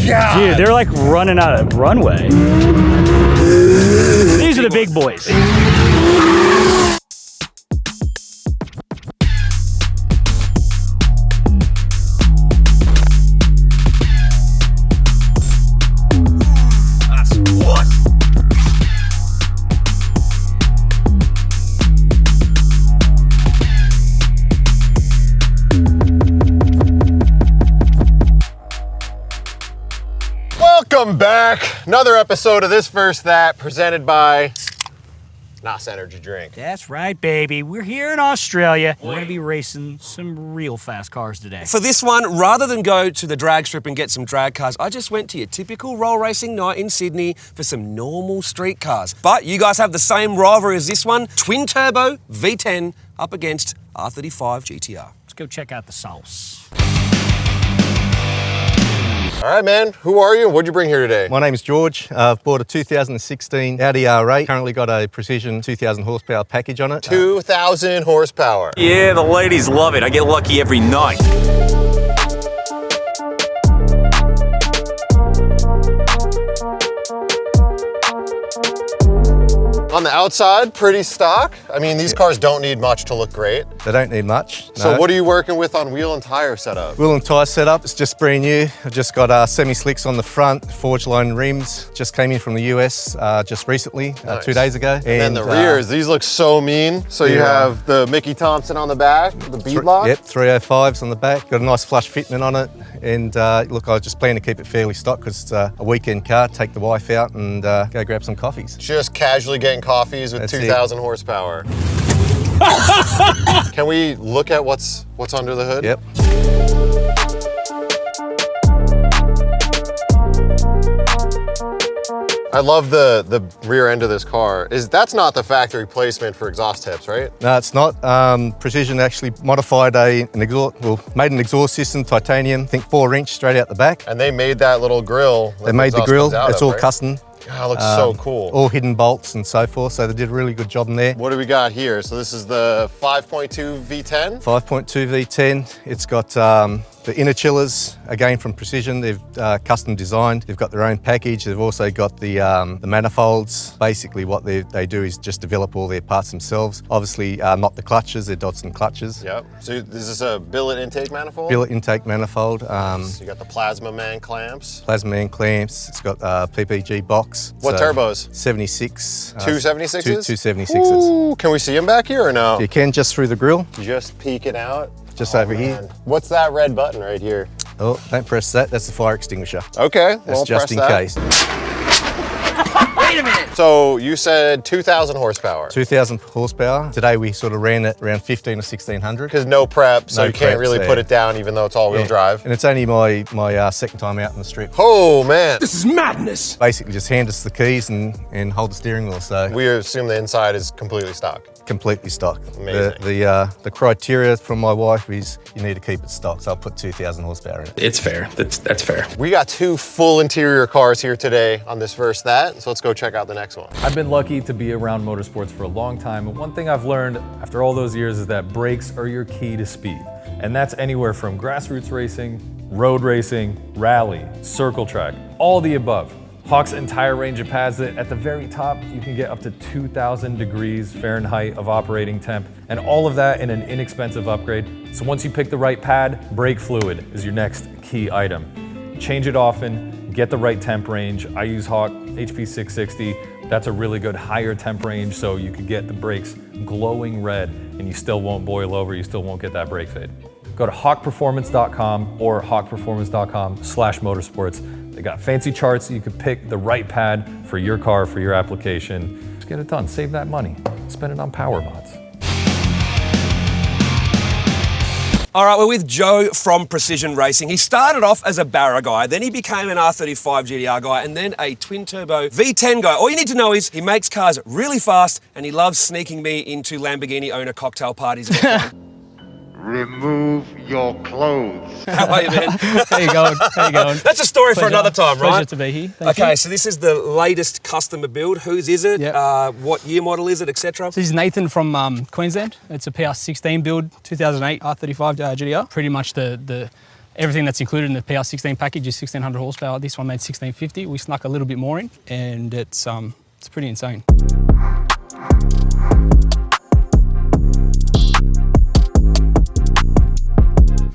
God. Dude, they're like running out of runway. These are the big boys. Welcome back. Another episode of This Versus That presented by NOS Energy Drink. That's right, baby. We're here in Australia. We're going to be racing some real fast cars today. For this one, rather than go to the drag strip and get some drag cars, I just went to your typical roll racing night in Sydney for some normal street cars. But you guys have the same rivalry as this one, twin turbo V10 up against R35 GTR. Let's go check out the sauce. All right, man. Who are you? What'd you bring here today? My name is George. I've bought a 2016 Audi R8. Currently got a Precision 2,000 horsepower package on it. 2,000 horsepower. Yeah, the ladies love it. I get lucky every night. On the outside, pretty stock. I mean, these cars don't need much to look great. They don't need much. So no. what are you working with on wheel and tire setup? Wheel and tyre setup, it's just brand new. I've just got semi-slicks on the front, forged line rims. Just came in from the US just recently, Nice. 2 days ago. And the rears, these look so mean. So you have the Mickey Thompson on the back, the bead lock. Yep, 305s on the back. Got a nice flush fitment on it. And look, I just plan to keep it fairly stock because it's a weekend car. Take the wife out and go grab some coffees. Just casually getting coffees with That's 2,000 horsepower. Can we look at what's under the hood? Yep. I love the rear end of this car. That's not the factory placement for exhaust tips, right? No, it's not. Precision actually modified made an exhaust system, titanium, I think 4-inch straight out the back. And they made that little grill. They made the grill. It's all custom. God, it looks so cool. All hidden bolts and so forth, so they did a really good job in there. What do we got here? So this is the 5.2 V10? 5.2 V10. It's got the inner chillers, again from Precision. They've custom designed. They've got their own package. They've also got the manifolds. Basically what they do is just develop all their parts themselves. Obviously not the clutches, they're Dodson clutches. Yep. So is this a billet intake manifold? Billet intake manifold. So you got the Plasma Man clamps. Plasma Man clamps. It's got PPG box. What turbos? 76. 276s? Two 276s. Ooh, can we see them back here or no? You can just through the grill. Just peek it out. Just over man. here. What's that red button right here? Oh, don't press that. That's the fire extinguisher. Okay, That's well, just press in that. case. Wait a minute. So you said 2,000 horsepower. 2,000 horsepower. Today we sort of ran it around 1,500 or 1,600. Because no prep, so No you can't prep, really so put it down even though it's all-wheel drive. And it's only my second time out in the strip. Oh, man. This is madness. Basically just hand us the keys and hold the steering wheel, so We assume the inside is completely stock. completely stock. Amazing. The criteria from my wife is you need to keep it stock, so I'll put 2,000 horsepower in it. It's fair. That's fair. We got 2 full interior cars here today on This Versus That, so let's go check out the next one. I've been lucky to be around motorsports for a long time, and one thing I've learned after all those years is that brakes are your key to speed. And that's anywhere from grassroots racing, road racing, rally, circle track, all the above. Hawk's entire range of pads, that at the very top, you can get up to 2,000 degrees Fahrenheit of operating temp, and all of that in an inexpensive upgrade. So once you pick the right pad, brake fluid is your next key item. Change it often, get the right temp range. I use Hawk HP 660. That's a really good higher temp range, so you could get the brakes glowing red and you still won't boil over, you still won't get that brake fade. Go to hawkperformance.com or hawkperformance.com/motorsports. They got fancy charts so you can pick the right pad for your car, for your application. Just get it done, save that money, spend it on power mods. All right, we're with Joe from Precision Racing. He started off as a Barra guy, then he became an R35 GTR guy, and then a twin-turbo V10 guy. All you need to know is he makes cars really fast, and he loves sneaking me into Lamborghini owner cocktail parties. Remove your clothes. How are you, man? How you going? How you going? That's a story for another time, right? Pleasure to be here. Thank Okay, you. so this is the latest customer build. Whose is it? Yep. What year model is it, etc.? So this is Nathan from Queensland. It's a PR16 build, 2008 R35 GTR. Pretty much the Everything that's included in the PR16 package is 1600 horsepower. This one made 1650. We snuck a little bit more in, and it's pretty insane.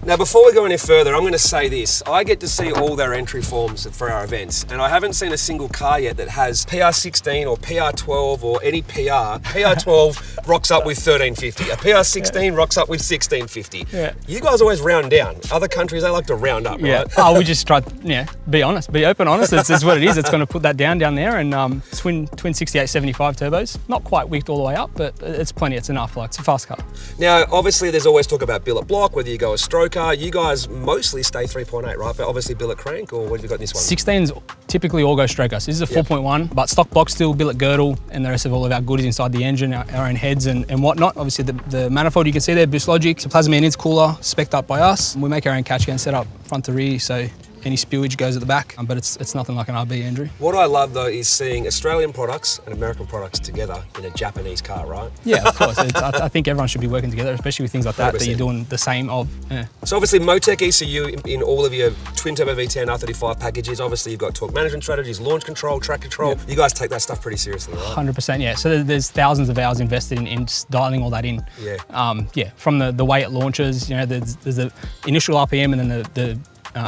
Now, before we go any further, I'm going to say this. I get to see all their entry forms for our events, and I haven't seen a single car yet that has PR16 or PR12 or any PR. PR12 rocks up with 1350. A PR16 rocks up with 1650. Yeah. You guys always round down. Other countries, they like to round up, right? Oh, we just try to, be honest, be open, honest. It's what it is. It's going to put that down there, and twin 6875 turbos. Not quite wicked all the way up, but it's plenty. It's enough. Like, it's a fast car. Now, obviously, there's always talk about billet block, whether you go a stroker. You guys mostly stay 3.8, right? But obviously billet crank, or what have you got in this one? 16s typically all go stroker. So this is a 4.1, but stock block still, billet girdle, and the rest of all of our goodies inside the engine, our own heads and whatnot. Obviously the manifold you can see there, Boost Logic, it's a plasma intercooler, spec'd up by us. We make our own catch can set up front to rear, so any spewage goes at the back, but it's nothing like an RB, Andrew. What I love though is seeing Australian products and American products together in a Japanese car, right? Yeah, of course. I think everyone should be working together, especially with things like that 100%. that you're doing the same of. Yeah. So obviously Motec ECU in all of your twin turbo V10 R35 packages. Obviously you've got torque management strategies, launch control, track control. Yep. You guys take that stuff pretty seriously, right? 100%, yeah. So there's thousands of hours invested in dialing all that in. Yeah. From the way it launches, there's the initial RPM and then the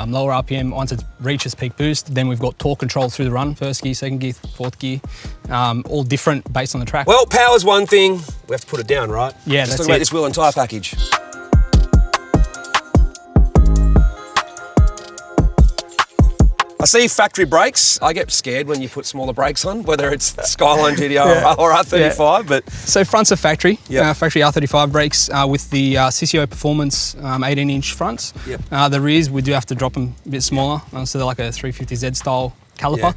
lower RPM. Once it reaches peak boost, then we've got torque control through the run, first gear, second gear, fourth gear, all different based on the track. Well, power's one thing, we have to put it down, right? Yeah, Let's that's talk about it. this wheel and tyre package. I see factory brakes. I get scared when you put smaller brakes on, whether it's Skyline JeeDeeAhh or R35, but... So fronts are factory, Yep. factory R35 brakes with the CCO Performance 18-inch fronts. Yep. The rears, we do have to drop them a bit smaller, so they're like a 350Z style caliper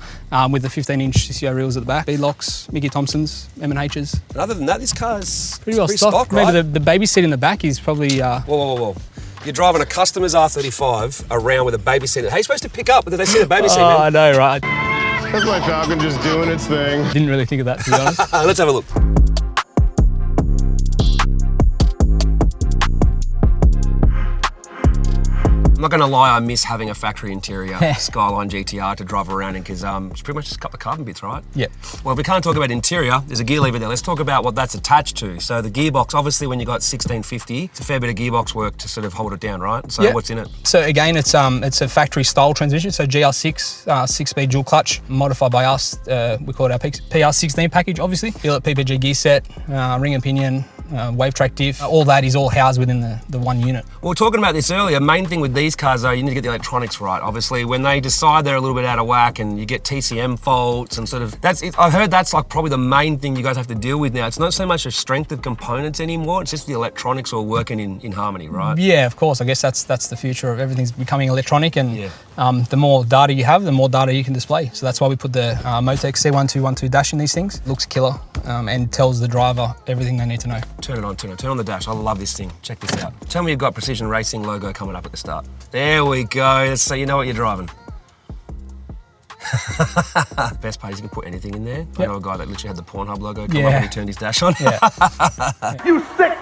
with the 15-inch CCO reels at the back. B-locks, Mickey Thompsons, M&H's. And other than that, this car's Pretty well stocked, right? Maybe the baby seat in the back is probably... Whoa. You're driving a customer's R35 around with a baby seat. How are you supposed to pick up? Did they see the baby seat, man? I know, right? That's my Falcon just doing its thing. Didn't really think of that, to be honest. Let's have a look. I'm not going to lie, I miss having a factory interior Skyline GTR to drive around in because it's pretty much just a couple of carbon bits, right? Yeah. Well, if we can't talk about interior, there's a gear lever there. Let's talk about what that's attached to. So the gearbox, obviously when you got 1650, it's a fair bit of gearbox work to sort of hold it down, right? So what's in it? So again, it's a factory style transmission. So GR6, 6-speed dual clutch, modified by us. We call it our PR16 package, obviously. Billet PPG gear set, ring and pinion, wave track diff. All that is all housed within the one unit. We were talking about this earlier. Main thing with these cars though, you need to get the electronics right. Obviously, when they decide they're a little bit out of whack and you get TCM faults and sort of, I've heard that's like probably the main thing you guys have to deal with now. It's not so much the strength of components anymore, it's just the electronics all working in harmony, right? Yeah, of course. I guess that's the future of everything's becoming electronic, and the more data you have, the more data you can display. So that's why we put the Motec C1212 dash in these things. It looks killer and tells the driver everything they need to know. Turn it on, turn on the dash. I love this thing. Check this out. Tell me you've got Precision Racing logo coming up at the start. There we go. So you know what you're driving. Best part is you can put anything in there. I know a guy that literally had the Pornhub logo come up and he turned his dash on. You sick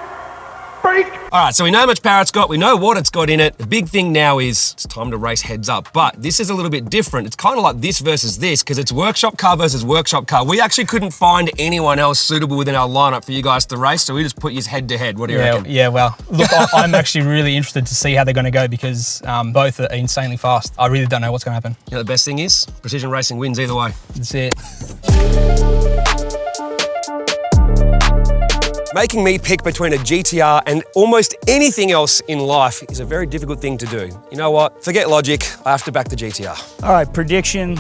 freak! All right, so we know how much power it's got. We know what it's got in it. The big thing now is it's time to race heads up. But this is a little bit different. It's kind of like this versus this because it's workshop car versus workshop car. We actually couldn't find anyone else suitable within our lineup for you guys to race, so we just put you head to head. What do you reckon? Yeah, well, look, I'm actually really interested to see how they're going to go because both are insanely fast. I really don't know what's going to happen. You know the best thing is? Precision Racing wins either way. That's it. Making me pick between a GTR and almost anything else in life is a very difficult thing to do. You know what? Forget logic, I have to back the GTR. All right, prediction.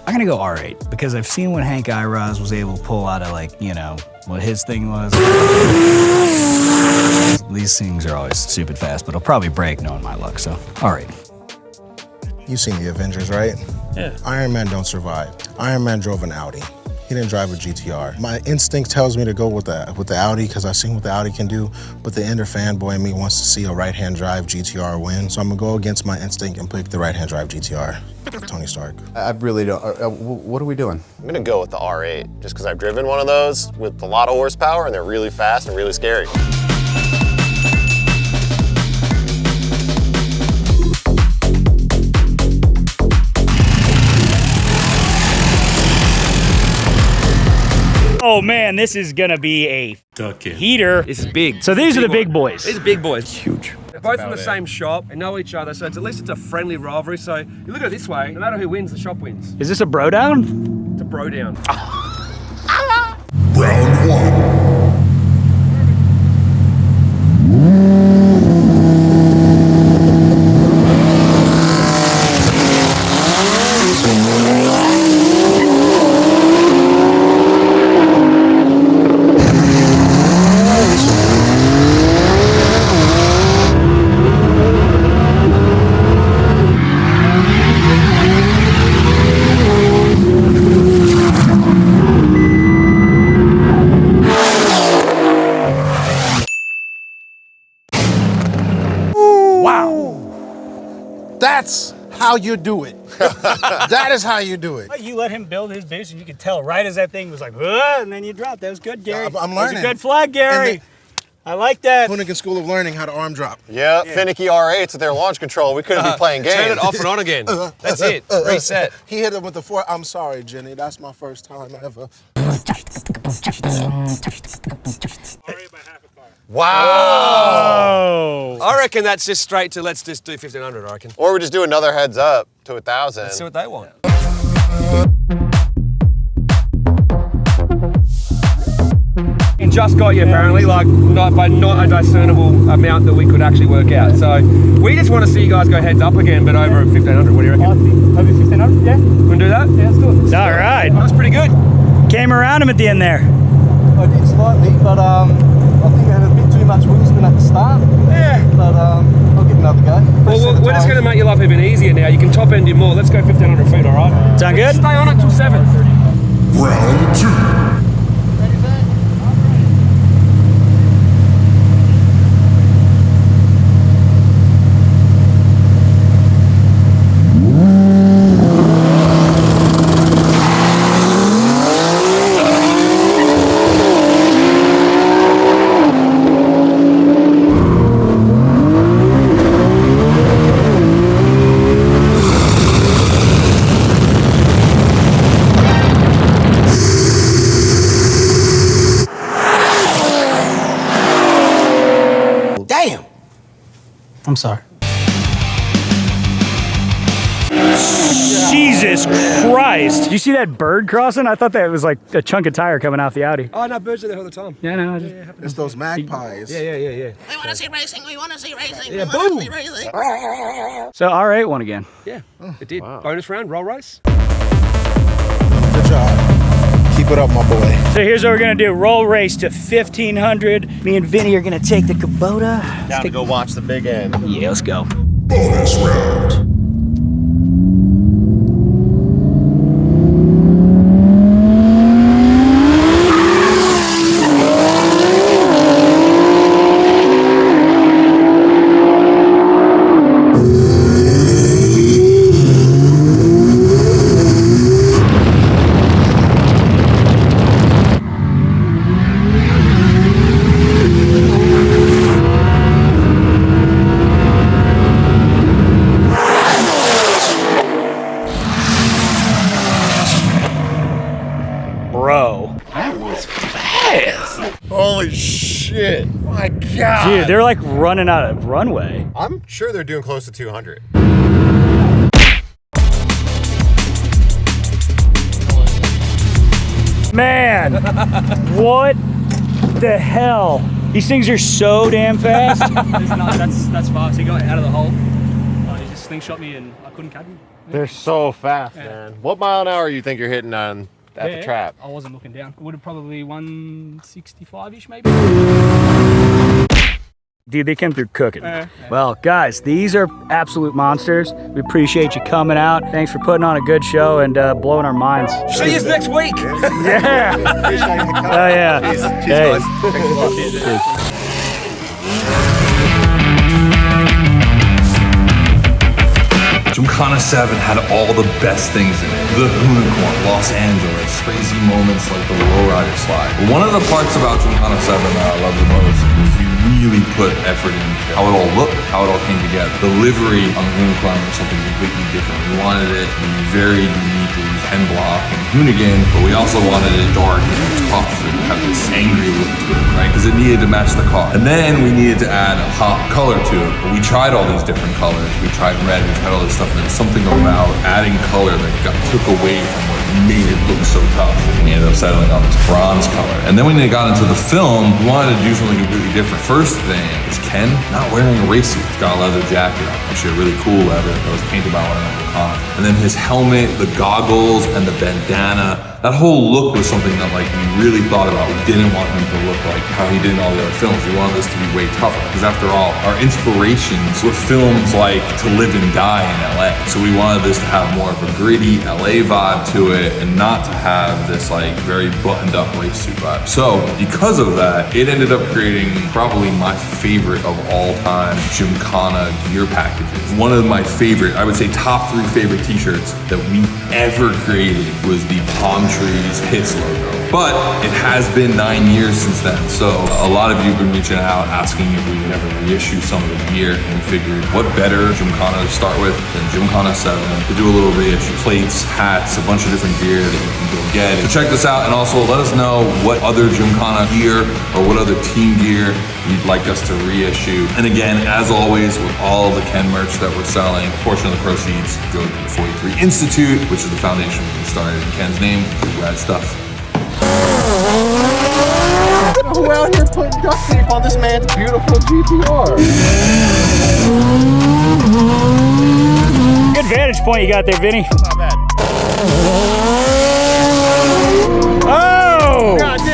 I'm gonna go R8 because I've seen what Hank Iraz was able to pull out of, like, you know, what his thing was. These things are always stupid fast, but I'll probably break knowing my luck, so R8. You've seen the Avengers, right? Yeah. Iron Man don't survive. Iron Man drove an Audi. He didn't drive a GTR. My instinct tells me to go with the Audi because I've seen what the Audi can do, but the inner fanboy in me wants to see a right-hand drive GTR win, so I'm gonna go against my instinct and pick the right-hand drive GTR. Tony Stark. I really don't. What are we doing? I'm gonna go with the R8 just because I've driven one of those with a lot of horsepower and they're really fast and really scary. Oh man, this is gonna be a heater. This is big. So these are the big boys. These are big boys. Huge. They're both from the same shop. They know each other, so at least it's a friendly rivalry. So you look at it this way, no matter who wins, the shop wins. Is this a bro down? It's a bro down. Round one. That's how you do it. That is how you do it. You let him build his boost, and you could tell right as that thing was like, and then you dropped. That was good, Gary. I'm learning. That was a good flag, Gary. I like that. Hoonigan School of Learning how to arm drop. Yeah, finicky R8s with their launch control. We couldn't be playing games. Turn it off and on again. That's it. Reset. He hit it with the 4. I'm sorry, Jenny. That's my first time ever. Wow. I reckon that's just straight to let's just do 1500, I reckon. Or we just do another heads up to 1,000. Let's see what they want. And just got you apparently, like not a discernible amount that we could actually work out. So we just want to see you guys go heads up again, but over 1500. What do you reckon? Over 1500, yeah. Want to do that? Yeah, let's do it. All right. That's pretty good. Came around him at the end there. I did slightly, but I think I had a bit too much wheel spin at the start. Yeah. But I'll give it another go. Well, we're just going to make your life even easier now. You can top end you more. Let's go 1500 feet, all right? Sound good? Stay on it till 7. Round two. I'm sorry. Jesus Christ. Did you see that bird crossing? I thought that was like a chunk of tire coming off the Audi. Oh, no, birds are there all the time. Yeah, no. It's those magpies. Yeah. We want to see racing. We want to see racing. Yeah, we want boom. to see racing. So R8 won again. Yeah, it did. Wow. Bonus round, roll race. Good job. Keep it up, my boy. So here's what we're gonna do. Roll race to 1500. Me and Vinny are gonna take the Kubota. Down to go watch the big end. Yeah, let's go. Bonus round. Holy shit. My God. Dude, they're like running out of runway. I'm sure they're doing close to 200. Man, what the hell? These things are so damn fast. That's fast. He got out of the hole. He just slingshot me and I couldn't catch him. They're so fast, man. What mile an hour you think you're hitting on at the trap? I wasn't looking down. It would have probably 165-ish maybe. Dude, they came through cooking. Well, guys, these are absolute monsters. We appreciate you coming out. Thanks for putting on a good show and blowing our minds. See you next week. Yeah. Oh, yeah. Cheers, Hey. guys. Thanks a lot. Cheers. Gymkhana 7 had all the best things in it. The Hoonigan, Los Angeles, crazy moments like the lowrider slide. But one of the parts about Gymkhana 7 that I love the most is you really put effort into how it all looked, how it all came together. The livery on the Hoonigan was something completely different. We wanted it to be very unique. It was Ken Block and Hoonigan, but we also wanted it dark and tough and have this angry look to it, right? Because it needed to match the car. And then we needed to add a pop color to it, but we tried all these different colors. We tried red, we tried all this stuff, and there was something about adding color that took away from what made it look so tough. And we ended up settling on this bronze color. And then when it got into the film, we wanted to do something completely different. First thing is Ken not wearing a race suit. He's got a leather jacket on, actually a really cool leather that was painted by one of them. And then his helmet, the goggles, and the bandana. That whole look was something that like we really thought about. We didn't want him to look like how he did in all the other films. We wanted this to be way tougher because after all, our inspirations were films like To Live and Die in LA. So we wanted this to have more of a gritty LA vibe to it and not to have this like very buttoned up race suit vibe. So because of that, it ended up creating probably my favorite of all time Gymkhana gear packages. One of my favorite, I would say top 3 favorite t-shirts that we ever created was the Palm Trees Hits logo. But it has been 9 years since then, so a lot of you have been reaching out asking if we would ever reissue some of the gear, and we figured what better Gymkhana to start with than Gymkhana 7 to do a little reissue. Plates, hats, a bunch of different gear that you can go get. So check this out, and also let us know what other Gymkhana gear or what other team gear you'd like us to reissue. And again, as always, with all the Ken merch that we're selling, a portion of the proceeds go to the 43 Institute, which is the foundation we started in Ken's name. Rad stuff. Who out here putting duct tape on this man's beautiful GTR? Good vantage point you got there, Vinny. Not bad. Oh! God damn.